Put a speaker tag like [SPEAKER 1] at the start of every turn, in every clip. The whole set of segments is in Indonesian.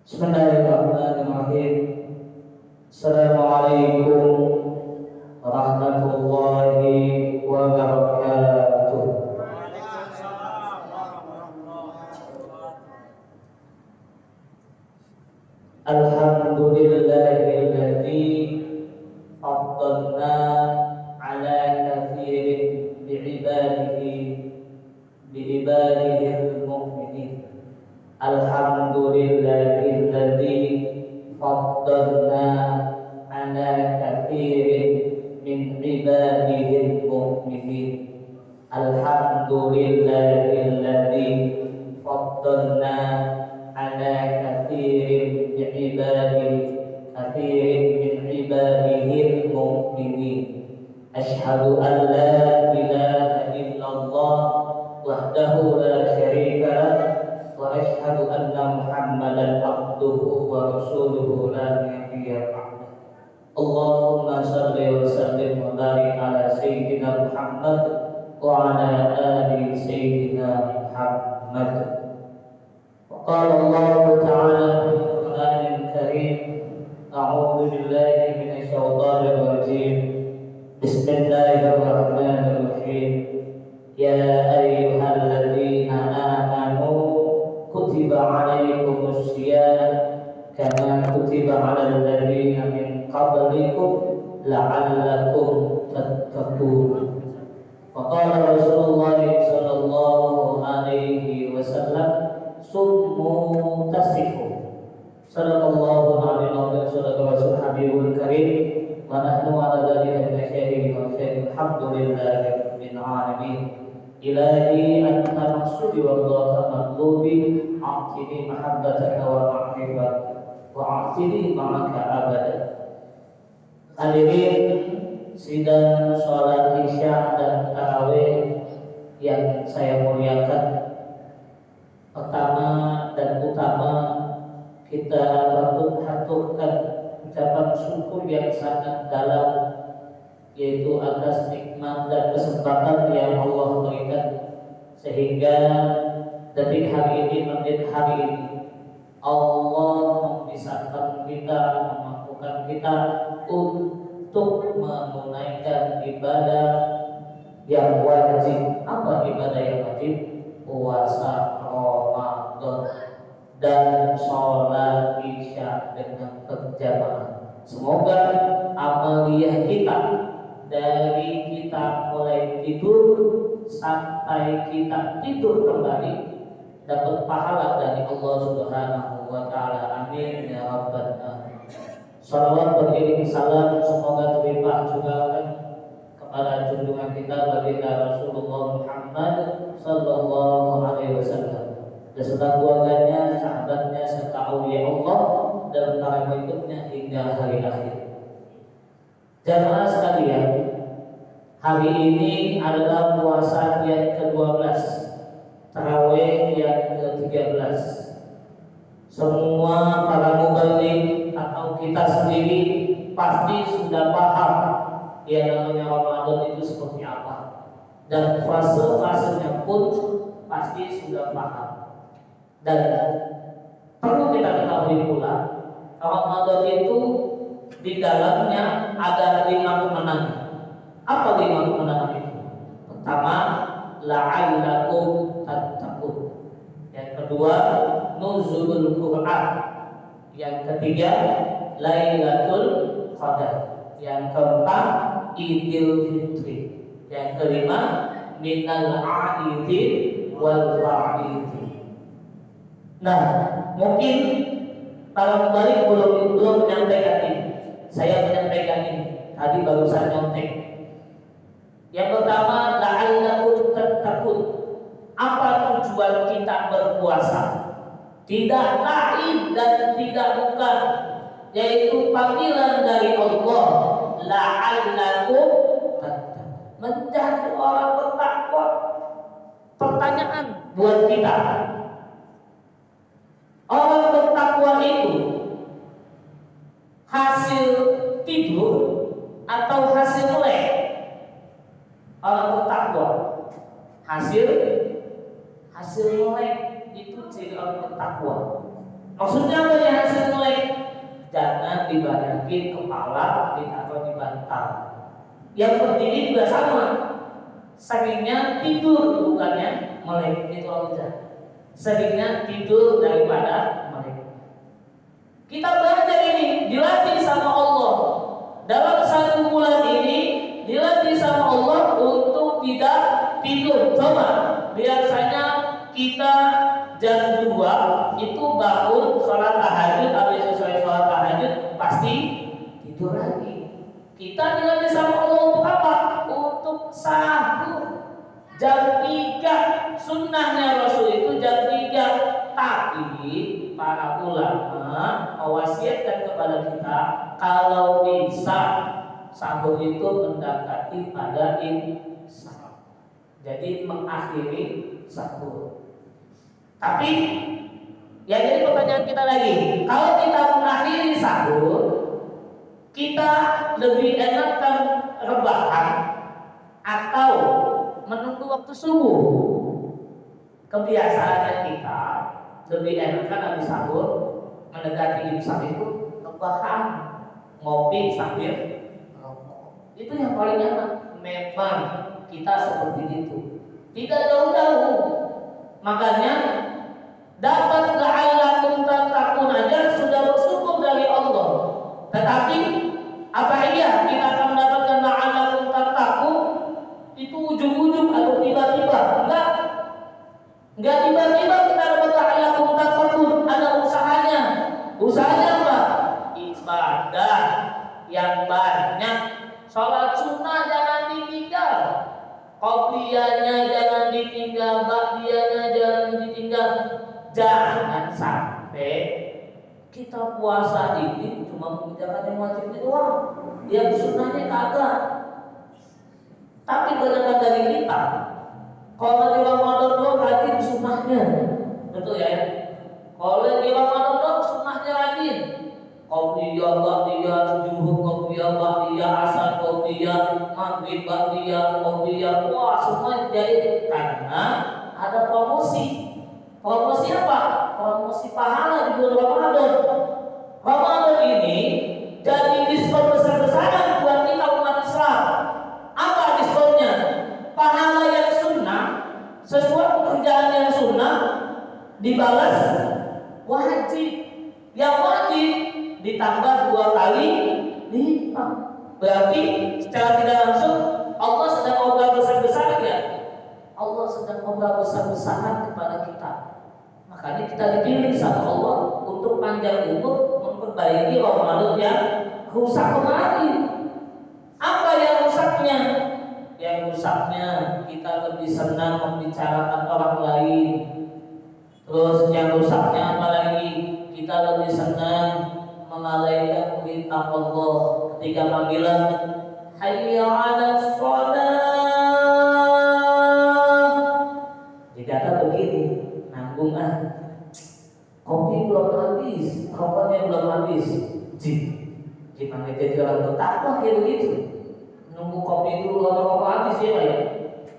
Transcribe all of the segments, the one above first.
[SPEAKER 1] Bismillahirrahmanirrahim. Assalamualaikum warahmatullahi wabarakatuh. Alhamdulillahilladzi faddalna ala katsirin bi'ibadihil mu'minin. Alhamdulillahilladzi faddalna ala katsirin min ibadihil mu'minin. Alhamdulillahilladzi faddalna ala katsirin min ibadihil mu'minin. Asyhadu an la ilaha illallah wahdahu la syarika lah wa asyhadu anna Muhammadan abduhu wa rasuluhu la nabiyya ba'dah. Allahumma shalli wa sallim wa barik ala sayyidina Muhammad wa ala ali sayyidina Muhammad. Wa qala Allah ta'ala fil Qur'anil Karim, a'udzu billahi minasy syaithanir rajim. Bismillahirrahmanirrahim. Ya ayyuhalladzina amanu kutiba 'alaikumus syiyam kama kutiba 'alal ladzina min qablikum la'allakum tattaqun. Wa qala Rasulullah sallallahu alaihi wasallam, summu tasihu. Sadaqallahu alaihi wa sallam habibul karim wa nahnu ala dzalika min syahidin wa syahidin. Alhamdulillahi rabbil alamin. Ilahi anta maqsudi wa ridha matlubi, a'tini mahabbataka wa ma'rifataka wa a'tini ma'aka abada. Hadirin sidang sholat isya dan tarawih yang saya muliakan, pertama dan utama kita patut haturkan ucapan syukur yang sangat dalam, yaitu atas nikmat dan kesempatan yang Allah berikan sehingga detik hari ini, menit hari ini Allah memisahkan kita, memampukan kita untuk menunaikan ibadah yang wajib. Apa ibadah yang wajib? Puasa Ramadan dan sholat isya dengan berjamaah. Semoga amaliyah kita dari kita mulai tidur sampai kita tidur kembali dapat pahala dari Allah Subhanahu wa taala. Amin ya rabbal alamin. Salawat beriring salam semoga terlimpah juga kepada junjungan kita baginda Rasulullah Muhammad sallallahu alaihi wasallam beserta keluarganya, sahabatnya serta aulia Allah dan para pengikutnya hingga hari akhir. Jamaah sekalian, hari ini adalah puasa yang ke-12, tarawih yang ke-13. Semua para muballigh atau kita sendiri pasti sudah paham yang namanya Ramadan itu seperti apa, dan fase-fasenya pun pasti sudah paham. Dan perlu kita ketahui pula, Ramadan itu di dalamnya ada 5 kemenangan. Apa 5 kemenangan itu? Pertama, la'allakum tattaqun. Yang kedua, nuzulul Quran. Yang ketiga, Lailatul Qadar. Yang keempat, Idul Fitri. Yang kelima, minal a'idin wal fa'idin. Nah, mungkin para pembalik belum menyampaikan ini. Saya menyampaikan ini tadi barusan nyontek. Yang pertama, la'allakum tattaqun. Apa tujuan kita berpuasa? Tidak lain dan tidak bukan, yaitu panggilan dari Allah, la'allakum tattaqun, menjadi orang bertakwa. Pertanyaan buat kita, orang bertakwa itu hasil tidur atau hasil melek? Orang bertakwa hasil melek itu ciri orang bertakwa. Maksudnya apa ya hasil melek? Jangan dibanyakin kepala, ditaruh di bantal. Yang berdiri juga sama. Sakingnya tidur bukannya melek, itu aja. Sakingnya tidur daripada melek. Kita belajar ini dilatih sama Allah. Dalam 1 bulan ini dilatih sama Allah untuk tidak tidur. Coba biasanya kita jam 2 itu bangun sholat tahajud, habis selesai sholat tahajud pasti tidur lagi. Kita dilatih sama Allah untuk apa? Untuk sahur. Jam 3 sunnahnya Rasul itu jam 3. Tapi para ulama mewasiatkan kepada kita kalau bisa sahur itu mendekati pada imsak. Jadi mengakhiri sahur. Tapi ya jadi pertanyaan kita lagi, kalau kita mengakhiri sahur, kita lebih enakkan rebahan atau menunggu waktu subuh? Kebiasaannya kita lebih enakan habis sahur mendekati imsak itu rebahan, ngopi sambil rokok. Itu yang paling enak. Memang kita seperti itu, tidak jauh-jauh. Makanya dapat la'allakum tattaqun aja sudah bersyukur dari Allah. Tetapi apa iya kita akan mendapatkan la'allakum tattaqun itu ujung-ujung atau tiba-tiba? Enggak tiba-tiba kita dapat la'allakum tattaqun. Ada usahanya. Usahanya apa? Ibadah yang banyak. Sholat sunnah jangan ditinggal. Qobliyahnya jangan ditinggal, ba'diyahnya jangan ditinggal. Jangan sampai kita puasa ini cuma mengerjakan yang wajibnya doang, yang sunnahnya kagak. Tapi kebanyakan dari kita kalau di Ramadan doang rajin sunnahnya, betul ya? Kalau di Ramadan doang sunnahnya rajin. Qobliyah, ba'diyah, zuhur, qobliyah, ba'diyah, asar, qobliyah, maghrib, ba'diyah, qobliyah. Wah, semua jadi karena ada promosi. Promosi apa? Promosi pahala di bulan Ramadan. Ramadan ini jadi diskon besar-besaran buat kita umat Islam. Apa diskonnya? Pahala yang sunnah, sesuatu kerjaan yang sunnah dibalas wajib. Yang wajib ditambah 2 kali lipat. Berarti secara tidak langsung Allah sedang ngobrol besar-besaran ya. Allah sedang ngobrol besar-besaran kepada kita. Makanya kita dipilih sama Allah untuk panjang umur memperbaiki Ramadan yang rusak kemarin. Apa yang rusaknya? Yang rusaknya kita lebih senang membicarakan orang lain. Terus yang rusaknya apa lagi? Kita lebih senang melalaikan perintah Allah ketika panggilan hayya 'alas shalah. Dikata begini, nanggung kopi belum habis, rokoknya belum habis. Gimana jadi orang bertakwa kayak begitu? Nunggu kopi dulu atau rokok habis ya Pak ya?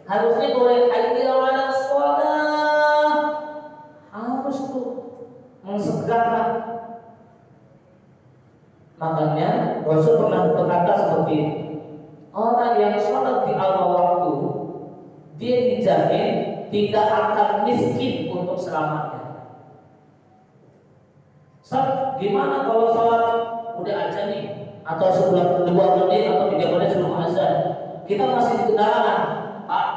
[SPEAKER 1] Harusnya boleh hayya 'alas shalah. Harus tuh mensegerakan. Makanya Rasul pernah berkata seperti ini, orang yang sholat di awal waktu dia dijamin tidak akan miskin untuk selamanya. Gimana kalau sholat udah azan nih, atau sebelum 2 menit atau 3 menit sebelum azan kita masih di kendaraan? Pak,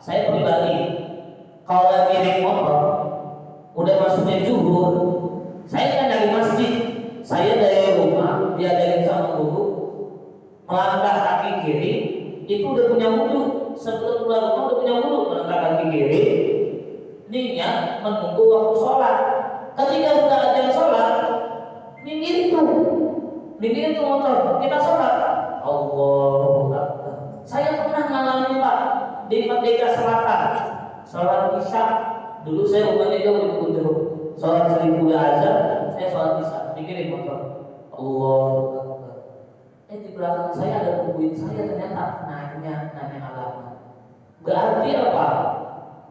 [SPEAKER 1] saya pribadi kalau lagi naik motor udah masuknya zuhur, saya kan dari masjid, saya dari rumah diajarin sama guru melangkah kaki kiri itu udah punya wudu. Sebelum keluar rumah udah punya wudu, melangkah kaki kiri niat menunggu waktu sholat. Ketika sudah azan sholat minggir itu motor, kita sholat Allahu Akbar. Saya pernah ngalamin Pak di Merdeka Selatan sholat isya. Dulu saya rumahnya jauh di Kebun sholat 1000 azan, saya sholat isya mikirin motor Allahu Akbar. Di belakang saya ada nungguin saya, ternyata nanya alamat. Berarti apa?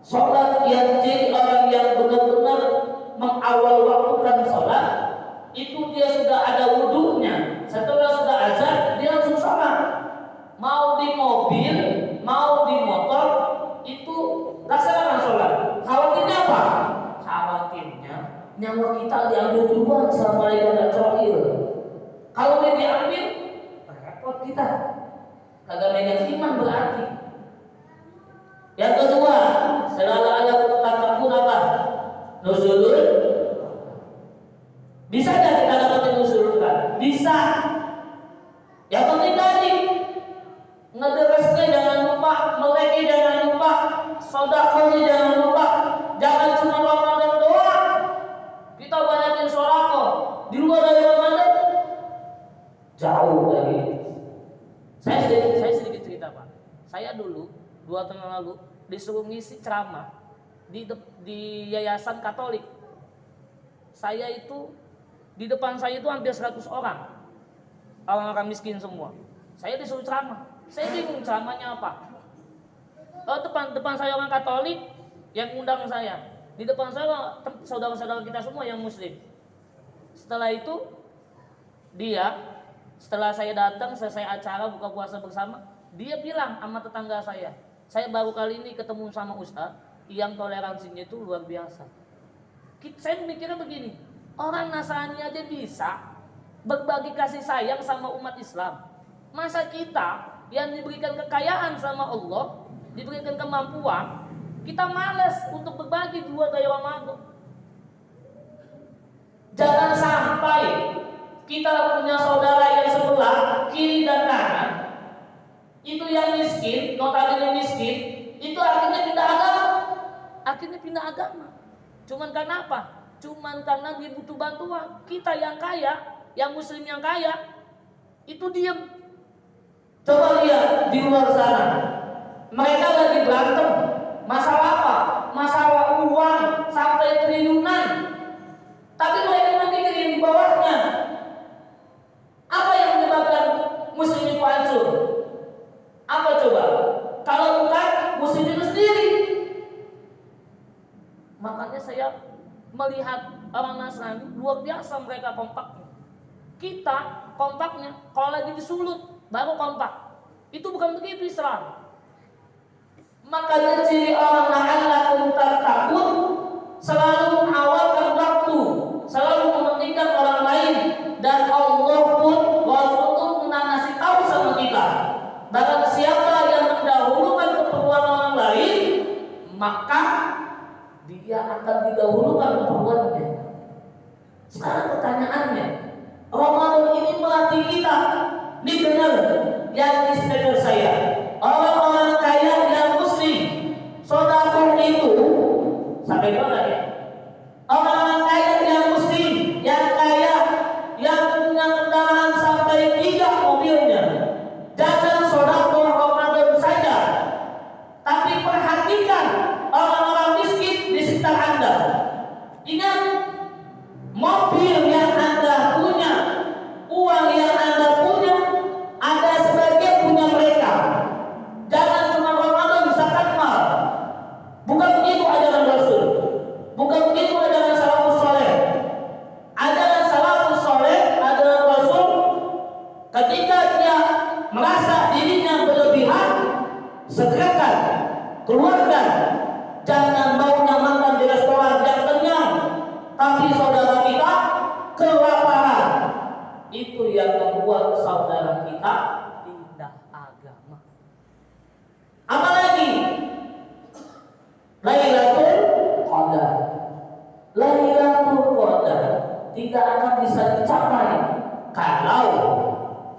[SPEAKER 1] Sholat yang jadi orang yang benar-benar mengawal waktukan sholat nyawa kita diambil duluan sama malaikat Israil. Kalau dia diambil, repot kita. Kagak megang iman berarti. Yang kedua, selalu ada takabur apa? Nuzulul. Bisa nggak kita dapatin nuzulul kan? Bisa. Yang penting tadi ngederesnya jangan lupa, meleknya jangan lupa, sedekahnya jangan lupa. Jangan cuma Ramadan doang. Kita banyakin sedekah. Di luar dari Ramadan jauh dari. Saya sedikit cerita, Pak. Saya dulu 2 tahun lalu disuruh ngisi ceramah di yayasan Katolik. Saya itu di depan saya itu hampir 100 orang. Orang-orang miskin semua. Saya disuruh ceramah. Saya bingung ceramahnya apa. Depan saya orang Katolik yang undang saya. Di depan saya saudara-saudara kita semua yang muslim. Setelah itu setelah saya datang selesai acara buka puasa bersama, dia bilang sama tetangga saya baru kali ini ketemu sama Ustaz yang toleransinya itu luar biasa. Saya mikirnya begini, orang Nasrani aja bisa berbagi kasih sayang sama umat Islam. Masa kita yang diberikan kekayaan sama Allah, diberikan kemampuan, kita malas untuk berbagi di luar dari Ramadan. Jangan sampai kita punya saudara yang sebelah, kiri dan kanan, itu yang miskin, notabene miskin, itu akhirnya pindah agama. Cuman karena apa? Cuman karena dia butuh bantuan. Kita yang kaya, yang muslim yang kaya, itu diam. Coba lihat di luar sana, mereka lagi berantem. Masalah apa? Masalah uang sampai triliunan. Tapi mereka mikirin di bawahnya. Apa yang menyebabkan muslim itu hancur? Apa coba? Kalau bukan muslim itu sendiri. Makanya saya melihat orang Nasrani luar biasa mereka kompaknya. Kita kompaknya kalau lagi disulut baru kompak. Itu bukan begitu Islam. Makanya ciri orang la'allakum tattaqun selalu mengawalkan waktu, selalu mementingkan orang lain, dan Allah pun Rasul pun pernah ngasih tahu sama kita, barang siapa yang mendahulukan keperluan orang lain, maka dia akan didahulukan keperluannya. Sekarang pertanyaannya, Ramadan ini melatih kita. Ini benar yang disampaikan saya. Orang-orang kaya yang muslim, sedekah itu sampai mana ya? Orang-orang kaya yang muslim, yang kaya, yang punya kendaraan sampai 3 mobilnya, jangan sedekah Ramadan saja, tapi perhatikan orang-orang miskin di sekitar Anda. Ingat, mobil yang Anda punya, uang yang Anda punya, ada sebagian punya mereka. Jangan cuma Ramadan bisa mal. Bukan begitu ajaran Rasul. Bukan begitu ajaran salafus saleh. Ajaran salafus saleh, ajaran Rasul, ketika dia merasa dirinya berlebihan, segerakan, keluarkan. Jangan maunya makan di restoran yang kenyang, tapi saudara kita kelaparan. Itu yang membuat saudara kita pindah agama. Apalagi Lailatul Qadar. Lailatul Qadar tidak akan bisa dicapai kalau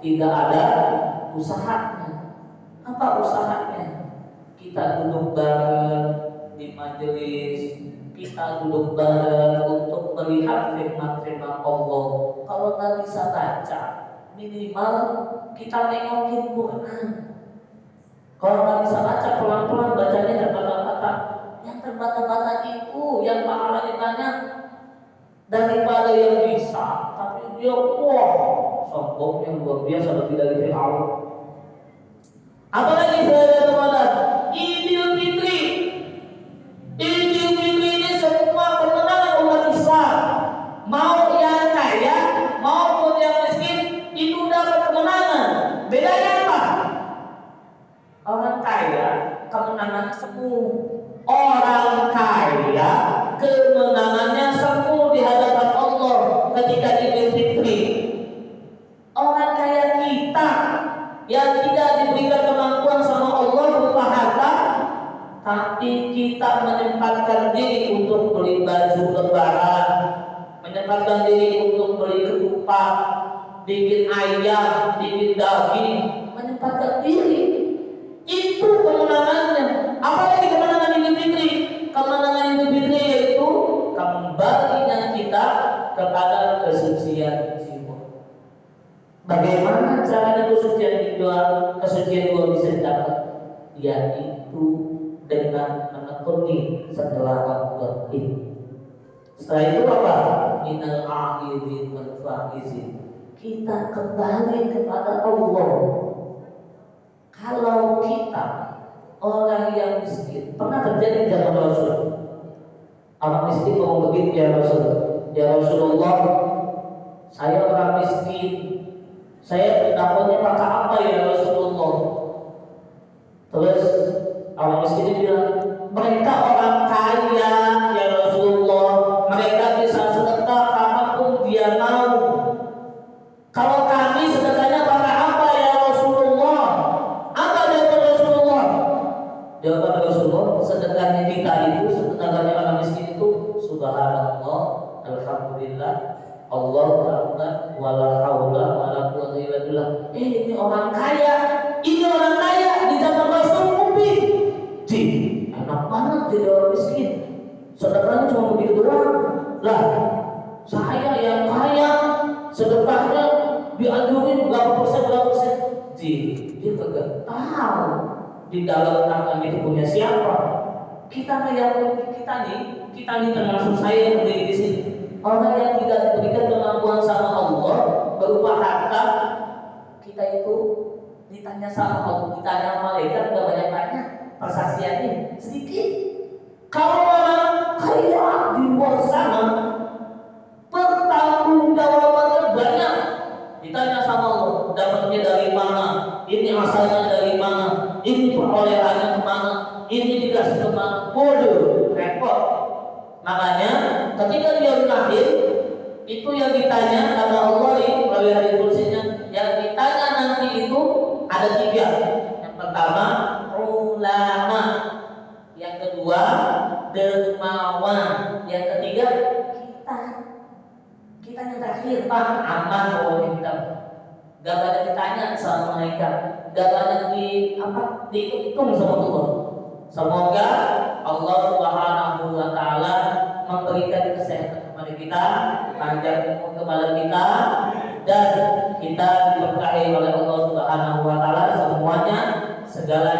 [SPEAKER 1] tidak ada usahanya. Apa usahanya? Kita duduk bareng di majelis, kita duduk bareng untuk melihat firman-firman Allah. Kalau nggak bisa baca, minimal kita nengokin Quran. Kalau nggak bisa baca, pelan-pelan bacanya terbata-bata. Yang terbata-bata itu yang pahalanya banyak daripada yang bisa, tapi dia sombongnya luar biasa lebih dari Fir'aun. Apalagi saya Ramadan, Idul Fitri. Idul Fitri ini semua kemenangan umat Islam. Mau yang kaya, maupun yang miskin, itu dapat kemenangan. Bedanya apa? Orang kaya kemenangannya semu. Orang kaya kemenangannya semu di hari ketika Idul Fitri. Orang kaya kita yang tidak diberikan kemampuan sama Allah berupa harta, tapi kita menyempatkan diri untuk beli baju lebaran, menyempatkan diri untuk beli ketupat, bikin ayam, bikin daging, menyempatkan diri. Itu kemenangannya. Apalagi kemenangan Idul Fitri? Kemenangan Idul Fitri yaitu kembalinya kita kepada kesucian jiwa. Bagaimana caranya kesucian jiwa bisa didapat? Yaitu dengan menekuni setelah waktu ini. Setelah itu apa? Minal akhidin wal faizin. Kita kembali kepada Allah. Kalau kita orang yang miskin, pernah terjadi zaman Rasul. Orang miskin mau begitu ya Rasul. Ya Rasulullah, saya orang miskin. Saya dapatnya pakai apa ya Rasulullah? Terus orang miskin bilang, mereka orang kaya ya Rasulullah. Mereka bisa sedekah kapanpun dia mau. Kalau kami sedekahnya pakai apa ya Rasulullah? Apa jawaban Rasulullah? Jawaban Rasulullah, sedekahnya kita itu, sedekahnya orang miskin itu, subhanallah, alhamdulillah, Allahu akbar, wala haula wala quwwata illa billah. Ini orang kaya, ini orang kaya di zaman Rasul Mubi. Ji, enak banget jadi orang miskin. Sedekahnya cuma begitu doang. Lah, saya yang kaya, sedekahnya diajuin berapa persen. Ji, dia kagak tahu di dalam tangan itu punya siapa. Kita nih termasuk saya yang berdiri di sini. Orang yang tidak diberikan kemampuan sama Allah berupa harta, kita itu ditanya sama Allah, ditanya malaikat gak banyak tanya, persaksiannya sedikit. Kalau orang kaya di luar sana, pertanggungjawabannya banyak. Ditanya sama Allah, dapatnya dari mana? Ini asalnya dari mana? Ini perolehannya kemana? Ini dikasih kemana? Bodoh, repot. Makanya ketika dia lahir, itu yang ditanya kata Allah melalui hadis kursinya, yang ditanya nanti itu ada 3. Yang pertama ulama, yang kedua dermawan, yang ketiga kita yang terakhir Pak aman pokoknya kita. Gak banyak ditanya sama mereka, gak banyak dihitung sama Allah. Semoga Allah Subhanahu wa taala memberikan kesehatan kepada kita, panjang umur kepada kita, dan kita diberkahi oleh Allah Subhanahu wa taala semuanya, segala